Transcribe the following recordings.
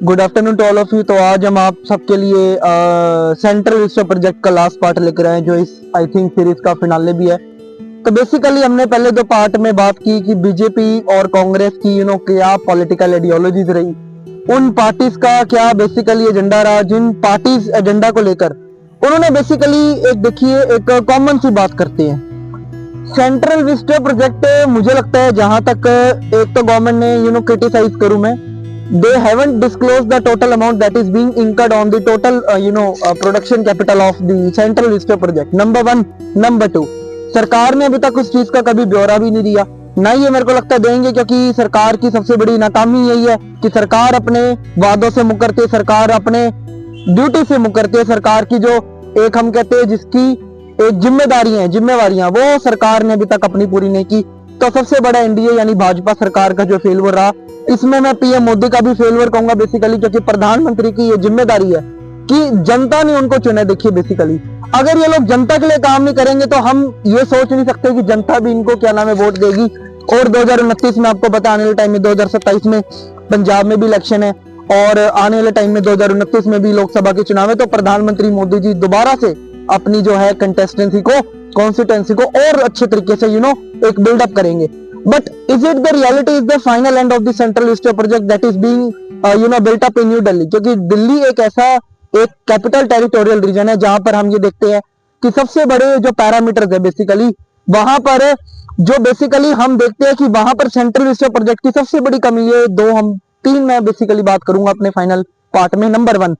Good afternoon to all of you. तो आज हम आप सबके लिए सेंट्रल विस्टा प्रोजेक्ट का लास्ट पार्ट लेकर आए, जो इस आई थिंक सीरीज का फिनाले भी है। तो बेसिकली हमने पहले दो पार्ट में बात की कि बीजेपी और कांग्रेस की क्या पॉलिटिकल आइडियोलॉजीज रही, उन पार्टीज का क्या बेसिकली एजेंडा रहा, जिन पार्टीज एजेंडा को लेकर उन्होंने बेसिकली एक देखिए एक कॉमन सी बात करते हैं। सेंट्रल विस्टा प्रोजेक्ट मुझे लगता है, जहां तक एक तो गवर्नमेंट ने क्रिटिसाइज करूं मैं, they haven't disclosed the total amount that is being incurred on the total production capital of the central vista project, number 1। number 2, सरकार ने अभी तक उस चीज का कभी ब्यौरा भी नहीं दिया, ना ये मेरे को लगता है देंगे, क्योंकि सरकार की सबसे बड़ी नाकामी यही है कि सरकार अपने वादों से मुकरती है, सरकार अपने ड्यूटी से मुकरती है। सरकार की जो एक हम कहते हैं जिसकी एक जिम्मेवारियां वो सरकार ने अभी तक अपनी पूरी नहीं की। तो सबसे बड़ा एनडीए यानी भाजपा सरकार का जो फेलवर रहा, इसमें मैं पीएम मोदी का भी फेलवर कहूंगा बेसिकली, क्योंकि प्रधानमंत्री की ये जिम्मेदारी है कि जनता ने उनको चुने। देखिए बेसिकली अगर ये लोग जनता के लिए काम नहीं करेंगे तो हम ये सोच नहीं सकते कि जनता भी इनको वोट देगी। और 2029 में आपको पता, आने वाले टाइम में 2027 में पंजाब में भी इलेक्शन है और आने वाले टाइम में 2029 में भी लोकसभा के चुनाव है। तो प्रधानमंत्री मोदी जी दोबारा से अपनी जो है कंटेस्टेंसी को, कॉन्स्टिट्यूएंसी को और अच्छे तरीके से एक बिल्डअप करेंगे। But is it the reality is the final end of the central vista project that is being built up in New Delhi? क्योंकि दिल्ली एक ऐसा एक कैपिटल टेरिटोरियल रीजन है जहां पर हम ये देखते हैं कि सबसे बड़े जो पैरामीटर्स है बेसिकली वहां पर जो बेसिकली हम देखते हैं कि वहां पर सेंट्रल विस्टा प्रोजेक्ट की सबसे बड़ी कमी है। तीन मैं बेसिकली बात करूंगा अपने फाइनल पार्ट में। नंबर 1,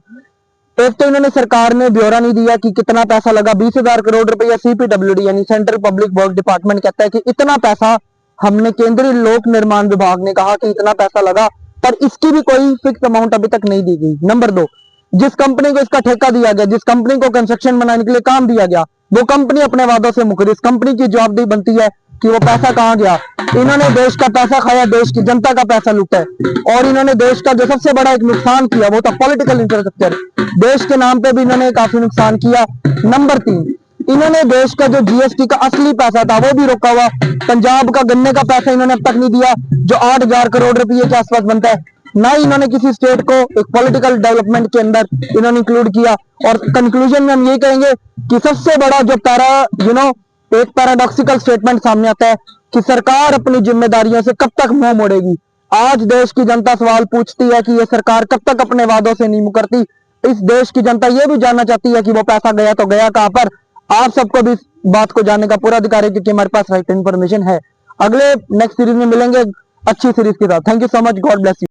एक तो इन्होंने सरकार ने ब्यौरा नहीं दिया कि कितना पैसा लगा। 20,000 करोड़ रुपया सीपीडब्ल्यूडी यानी सेंट्रल पब्लिक वर्क डिपार्टमेंट कहता है कि इतना पैसा हमने, केंद्रीय लोक निर्माण विभाग ने कहा कि इतना पैसा लगा, पर इसकी भी कोई फिक्स अमाउंट अभी तक नहीं दी गई। नंबर 2, जिस कंपनी को इसका ठेका दिया गया, जिस कंपनी को कंस्ट्रक्शन बनाने के लिए काम दिया गया, वो कंपनी अपने वादों से मुकरी। इस कंपनी की जवाबदेही बनती है कि वो पैसा कहां गया। इन्होंने देश का पैसा खाया, देश की जनता का पैसा लूटा है, और इन्होंने देश का जो सबसे बड़ा एक नुकसान किया वो था पॉलिटिकल इंफ्रास्ट्रक्चर। देश के नाम पे भी इन्होंने काफी नुकसान किया। नंबर 3, इन्होंने देश का जो जीएसटी का असली पैसा था वो भी रोका हुआ। पंजाब का गन्ने का पैसा इन्होंने अब तक नहीं दिया, जो 8,000 करोड़ रुपए के आसपास बनता है। ना ही इन्होंने किसी स्टेट को एक पॉलिटिकल डेवलपमेंट के अंदर इन्होंने इंक्लूड किया। और कंक्लूजन में हम ये कहेंगे कि सबसे बड़ा जो एक पैराडॉक्सिकल स्टेटमेंट सामने आता है कि सरकार अपनी जिम्मेदारियों से कब तक मुंह मोड़ेगी। आज देश की जनता सवाल पूछती है कि ये सरकार कब तक अपने वादों से नहीं मुकरती। इस देश की जनता ये भी जानना चाहती है कि वो पैसा गया तो गया कहां पर। आप सबको भी इस बात को जानने का पूरा अधिकार है, क्योंकि हमारे पास राइट इन्फॉर्मेशन है। अगले नेक्स्ट सीरीज में मिलेंगे अच्छी सीरीज के साथ। Thank you so much, God bless you.